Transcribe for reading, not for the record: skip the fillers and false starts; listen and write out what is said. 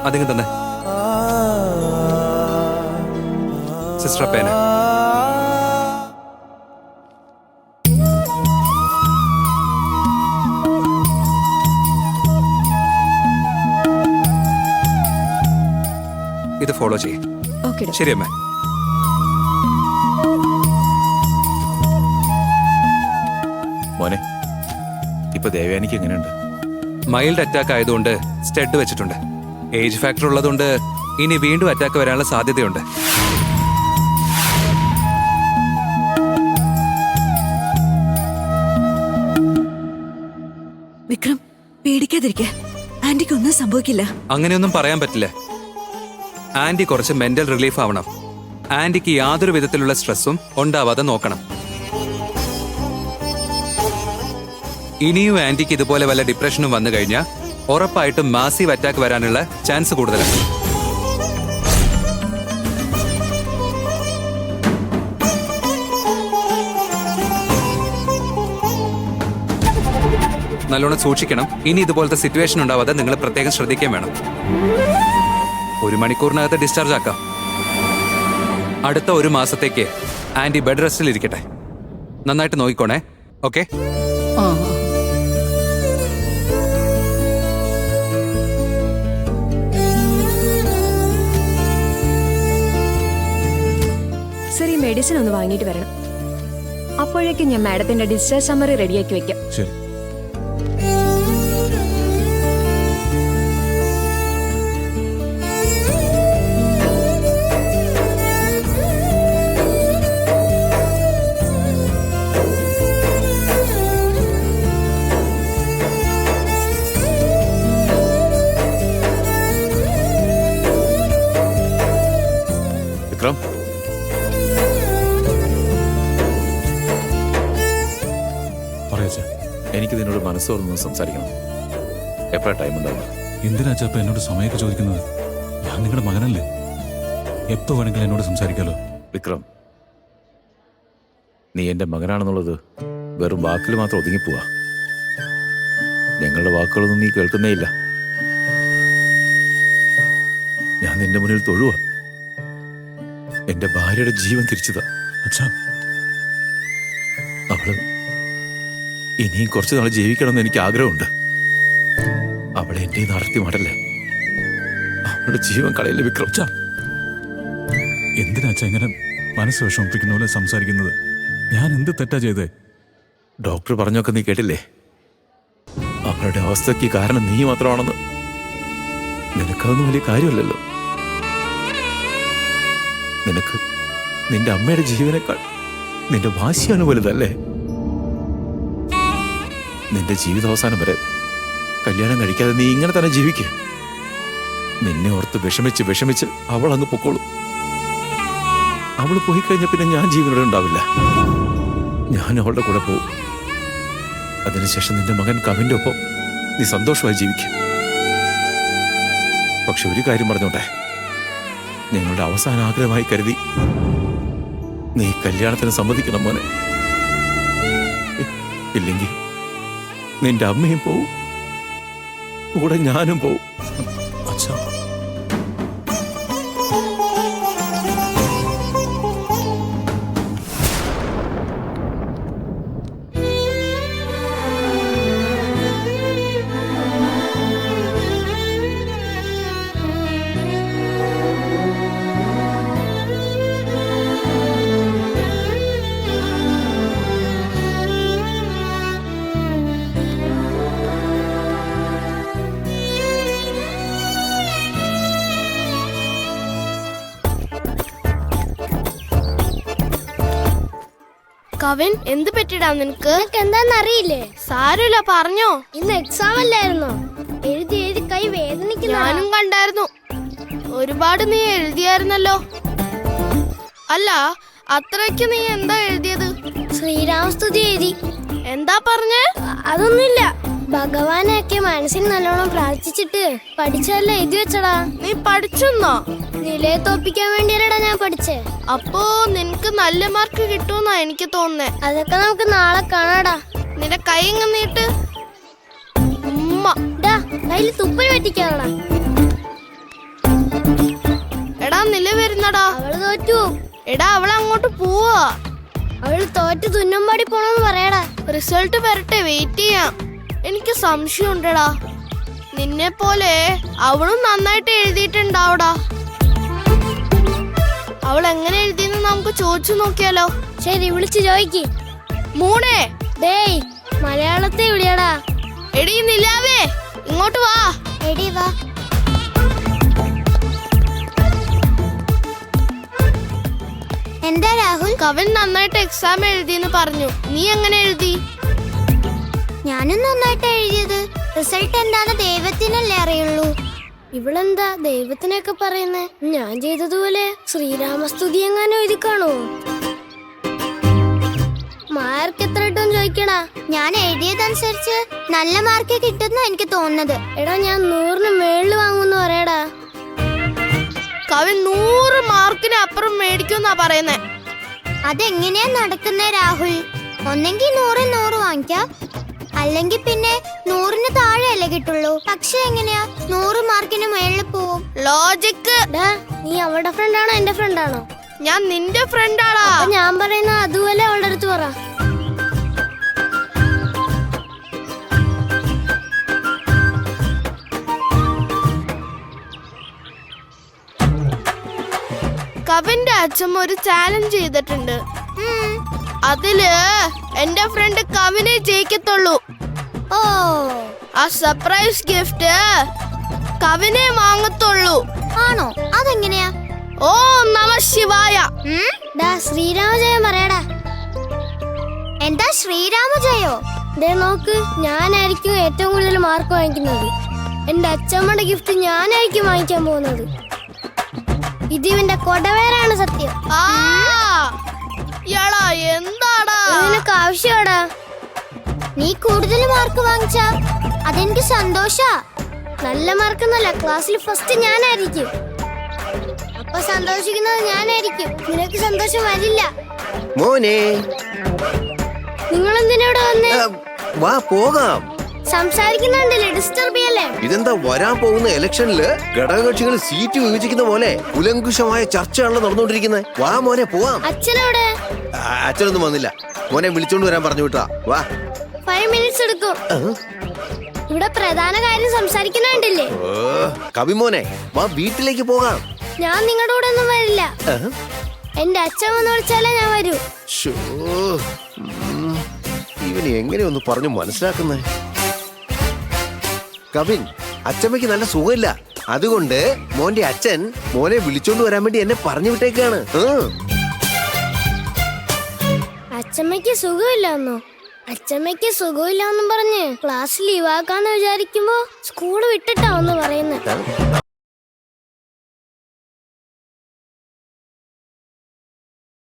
അതിങ്ങ് തന്നെ സിസ്റ്റർ പേന. ഇത് ഫോളോ ചെയ്യും. ശരി അമ്മേ. മോനെ, ഇപ്പൊ ദേവയാനിക്ക് എങ്ങനെയുണ്ട്? മൈൽഡ് അറ്റാക്ക് ആയതുകൊണ്ട് സ്റ്റഡ് വെച്ചിട്ടുണ്ട്. ഏജ് ഫാക്ടർ ഉള്ളതുകൊണ്ട് ഇനി വീണ്ടും അറ്റാക്ക് വരാനുള്ള സാധ്യതയുണ്ട്. വിക്രം, പേടിക്കാതിരിക്ക. ആന്റിക്ക് ഒന്നും സംഭവിക്കില്ല. അങ്ങനെയൊന്നും പറയാൻ പറ്റില്ല. ആന്റി കുറച്ച് മെന്റൽ റിലീഫ് ആവണം. ആന്റിക്ക് യാതൊരു വിധത്തിലുള്ള സ്ട്രെസ്സും ഉണ്ടാവാതെ നോക്കണം. ഇനിയും ആന്റിക്ക് ഇതുപോലെ വല്ല ഡിപ്രഷനും വന്നു കഴിഞ്ഞാൽ ഉറപ്പായിട്ടും മാസീവ് അറ്റാക്ക് വരാനുള്ള ചാൻസ് കൂടുതലാണ്. നല്ലോണം സൂക്ഷിക്കണം. ഇനി ഇതുപോലത്തെ സിറ്റുവേഷൻ ഉണ്ടാവാതെ നിങ്ങൾ പ്രത്യേകം ശ്രദ്ധിക്കാൻ വേണം. 1 മണിക്കൂറിനകത്ത് ഡിസ്ചാർജ് ആക്കാം. അടുത്ത 1 മാസത്തേക്ക് ആന്റി ബെഡ് റെസ്റ്റിൽ ഇരിക്കട്ടെ. നന്നായിട്ട് നോക്കിക്കോണേ. ഓക്കെ? സർ, ഈ മെഡിസിൻ ഒന്ന് വാങ്ങിയിട്ട് വരണം. അപ്പോഴേക്കും ഞാൻ മാഡത്തിന്റെ ഡിസ്ചാർജ് സമ്മറി റെഡിയാക്കി വെക്കാം. ശരി. വിക്രം, എനിക്ക് നിന്നോട് മനസ്സോർന്ന് സംസാരിക്കണം. എപ്പോഴാ ടൈം ഉണ്ടാവുക? എന്തിനാ ചാപ്പ എന്നോട് സമയമൊക്കെ ചോദിക്കുന്നത്? ഞാൻ നിങ്ങളുടെ മകനല്ലേ, എപ്പോ വേണമെങ്കിലും എന്നോട് സംസാരിക്കാലോ. വിക്രം, നീ എന്റെ മകനാണെന്നുള്ളത് വെറും വാക്കിൽ മാത്രം ഒതുങ്ങിപ്പോവാ. ഞങ്ങളുടെ വാക്കുകളൊന്നും നീ കേൾക്കുന്നേ ഇല്ല. ഞാൻ നിന്റെ മുന്നിൽ തൊഴുക. എന്റെ ഭാര്യയുടെ ജീവൻ തിരിച്ചതാ. അച്ഛാ, അവള് ഇനിയും കുറച്ചു നാൾ ജീവിക്കണമെന്ന് എനിക്ക് ആഗ്രഹമുണ്ട്. അവളെ എന്റെ നടത്തി മാടല്ലേ. അവളുടെ ജീവൻ കളയല്ലേ വിക്രം. അച്ഛാ, എന്തിനാ അച്ഛാ ഇങ്ങനെ മനസ്സ് വിഷമിപ്പിക്കുന്ന പോലെ സംസാരിക്കുന്നത്? ഞാൻ എന്ത് തെറ്റാ ചെയ്തേ? ഡോക്ടർ പറഞ്ഞൊക്കെ നീ കേട്ടില്ലേ? അവളുടെ അവസ്ഥയ്ക്ക് കാരണം നീ മാത്രമാണെന്ന്. നിനക്കതൊന്നും വലിയ കാര്യമല്ലല്ലോ. നിനക്ക് നിന്റെ അമ്മയുടെ ജീവനേക്കാൾ നിന്റെ വാശിയാണ് വലുതല്ലേ? നിന്റെ ജീവിതാവസാനം വരെ കല്യാണം കഴിക്കാതെ നീ ഇങ്ങനെ തന്നെ ജീവിക്കുക. നിന്നെ ഓർത്ത് വിഷമിച്ച് വിഷമിച്ച് അവൾ അങ്ങ് പൊക്കോളും. അവൾ പോയി കഴിഞ്ഞ പിന്നെ ഞാൻ ജീവനോടെ ഉണ്ടാവില്ല. ഞാൻ അവളുടെ കൂടെ പോകും. അതിനുശേഷം നിന്റെ മകൻ കവിന്റെ ഒപ്പം നീ സന്തോഷമായി ജീവിക്കും. പക്ഷെ ഒരു കാര്യം പറഞ്ഞോട്ടെ, ഞങ്ങളുടെ അവസാന ആഗ്രഹമായി കരുതി നീ കല്യാണത്തിന് സമ്മതിക്കണം മോനെ. ഇല്ലെങ്കിൽ നിന്റെ അമ്മയും പോവും, കൂടെ ഞാനും പോവും. അച്ഛാ, കവിൻ, എന്ത് പറ്റിടാ നിനക്ക്? എന്താന്നറിയില്ലേ? സാരമില്ല, പറഞ്ഞോ. ഇന്ന് എക്സാം അല്ലായിരുന്നോ? എഴുതി എഴുതി കൈ വേദനിക്കുന്നു. ഞാനും കണ്ടായിരുന്നു. ഒരുപാട് നീ എഴുതിയായിരുന്നല്ലോ. അല്ല, അത്രയ്ക്ക് നീ എന്താ എഴുതിയത്? ശ്രീരാമസ്തുതി എഴുതി. എന്താ പറഞ്ഞേ? അതൊന്നുമില്ല. ഭഗവാനെയൊക്കെ മനസ്സിൽ നല്ലോണം പ്രാർത്ഥിച്ചിട്ട് പഠിച്ചല്ലേ എഴുതി വെച്ചടാ. നീ പഠിച്ചെന്നോ? നിലയെ തോപ്പിക്കാൻ വേണ്ടിയല്ലടാ ഞാൻ പഠിച്ചേ. അപ്പോ നിനക്ക് നല്ല മാർക്ക് കിട്ടുമെന്നാ എനിക്ക് തോന്നുന്നേ. അതൊക്കെ നമുക്ക് നാളെ കാണാടാ. നിന്റെ കൈ ഇങ്ങ് നീട്ട്. കയ്യിൽ തുപ്പൽ പറ്റിക്കാടാ. തോറ്റു. എടാ അവൾ അങ്ങോട്ട് പോവാ. അവൾ തോറ്റ് തുന്നമ്പാടി പോണെന്ന് പറയടാ. റിസൾട്ട് വരട്ടെ, വെയിറ്റ് ചെയ്യാം. എനിക്ക് സംശയമുണ്ടടാ, നിന്നെ പോലെ അവളും നന്നായിട്ട് എഴുതിയിട്ടുണ്ടാവടാ. അവൾ എങ്ങനെ എഴുതിയെന്ന് നമുക്ക് ചോദിച്ചു നോക്കിയാലോ? ശരി, വിളിച്ചു ചോദിക്ക്. മൂണേ, ഡേയ് മലയാളത്തെ വിളിയടാ. എടി നിലാവേ, ഇങ്ങോട്ട് വാ. എടി വാ. എന്താ രാഹുൽ? കവൻ നന്നായിട്ട് എക്സാം എഴുതിയെന്ന് പറഞ്ഞു. നീ എങ്ങനെ എഴുതി? ഞാനും നന്നായിട്ട് എഴുതിയത്. റിസൾട്ട് എന്താന്ന് ദൈവത്തിനല്ലേ അറിയുള്ളൂ. ഇവളെന്താ ദൈവത്തിനൊക്കെ പറയുന്നേ? ഞാൻ ചെയ്തതുപോലെ ശ്രീരാമസ്തുതി എങ്ങാനും എഴുതി കാണോ? മാർക്ക് എത്ര കിട്ടും ചോദിക്കടാ. ഞാൻ എഴുതിയതനുസരിച്ച് നല്ല മാർക്ക് കിട്ടുന്ന എനിക്ക് തോന്നുന്നത്. എടാ ഞാൻ 100ന് മേളിൽ വാങ്ങുന്നു പറയടാ. കവൻ 100 മാർക്കിന് അപ്പുറം മേടിക്കുന്നാ പറയുന്നേ. അതെങ്ങനെയാ നടക്കുന്നേ രാഹുൽ? ഒന്നെങ്കിൽ 100 100 വാങ്ങിക്കാം, അല്ലെങ്കിൽ പിന്നെ 100ന് താഴെയല്ലേ കിട്ടുള്ളൂ. പക്ഷെ എങ്ങനെയാ 100 മാർക്കിന് മേളിൽ പോവും? ലോജിക്ക്. നീ അവളുടെ ഫ്രണ്ടാണോ എന്റെ ഫ്രണ്ടാണോ? ഞാൻ നിന്റെ ഫ്രണ്ടാണോ? ഞാൻ പറയുന്ന അതുപോലെ അവളുടെ അടുത്ത് പറ. കവിന്റെ അച്ഛൻ ഒരു ചാലഞ്ച് ചെയ്തിട്ടുണ്ട്. അതില് എന്റെ ഫ്രണ്ട് കവിനെ ജയിക്കത്തുള്ളൂ. ഓ, ആ സർപ്രൈസ് ഗിഫ്റ്റ് കവിനെ വാങ്ങത്തുള്ളൂ. ആണോ? അതെങ്ങനെയാ? ഓ നമ ശിവായ. ശ്രീരാമജയം പറയടാ. എന്താ ശ്രീരാമജയോ? നോക്ക്, ഞാനായിരിക്കും ഏറ്റവും കൂടുതൽ മാർക്ക് വാങ്ങിക്കുന്നത്. എന്റെ അച്ഛമ്മയുടെ ഗിഫ്റ്റ് ഞാനായിരിക്കും വാങ്ങിക്കാൻ പോകുന്നത്. ഇതിവന്റെ കൊടവേരാണ് സത്യം. എന്താടാ നിനക്ക് ആവശ്യമാടാ? നീ കൂടുതൽ മാർക്ക് വാങ്ങിച്ചാ അതെനിക്ക് സന്തോഷാ. നല്ല മാർക്കെന്നല്ല, ക്ലാസ്സിൽ ഫസ്റ്റ് ഞാനായിരിക്കും. അപ്പൊ സന്തോഷിക്കുന്നത് ഞാനായിരിക്കും. നിനക്ക് സന്തോഷം വരില്ല. മോനെ, നിങ്ങൾ എന്തിനോട് വന്നേ? വാ പോകാം. സംസാരിക്കുന്നുണ്ടല്ലേ, ഡിസ്റ്റർബ് ചെയ്യല്ലേ. ഇതെന്താ വരാൻ പോകുന്ന ഇലക്ഷനില് ഘടകകക്ഷികൾ സീറ്റ് വിഭജിക്കുന്ന പോലെ കുലങ്കുശമായ ചർച്ചയാണല്ലോ നടന്നുകൊണ്ടിരിക്കുന്നത്. വാ മോനെ പോവാം. അച്ഛനോടെ? അച്ഛനൊന്നും വന്നില്ല. മോനെ വിളിച്ചോണ്ട് വരാൻ പറഞ്ഞു വിട്ടാ. വാ. 5 മിനിറ്റ്സ് എടുക്കും. ഇവിടെ പ്രധാന കാര്യം സംസാരിക്കുന്നുണ്ടല്ലേ. കവിമോനെ വാ, വീട്ടിലേക്ക് പോകാം. ഞാൻ നിങ്ങളുടെ കൂടെ ഒന്നും വരില്ല. എന്റെ അച്ഛൻ വന്ന് വിളിച്ചാലേ ഞാൻ വരൂ. ഇവന് എങ്ങനെ ഒന്ന് പറഞ്ഞു മനസ്സിലാക്കുന്നേ? കവിൻ, അച്ഛമ്മയ്ക്ക് നല്ല സുഖമില്ല. അതുകൊണ്ട് മോന്റെ അച്ഛൻ മോനെ വിളിച്ചോണ്ട് വരാൻ വേണ്ടി എന്നെ പറഞ്ഞു വിട്ടേക്കാണ്. അച്ഛമ്മയ്ക്ക് സുഖമില്ലെന്നോ? അച്ഛമ്മയ്ക്ക് സുഖമില്ലെന്നും പറഞ്ഞ് ക്ലാസ് ലീവാക്കാന്ന് വിചാരിക്കുമ്പോ സ്കൂള് വിട്ടിട്ടാ ഒന്ന് പറയുന്നത്.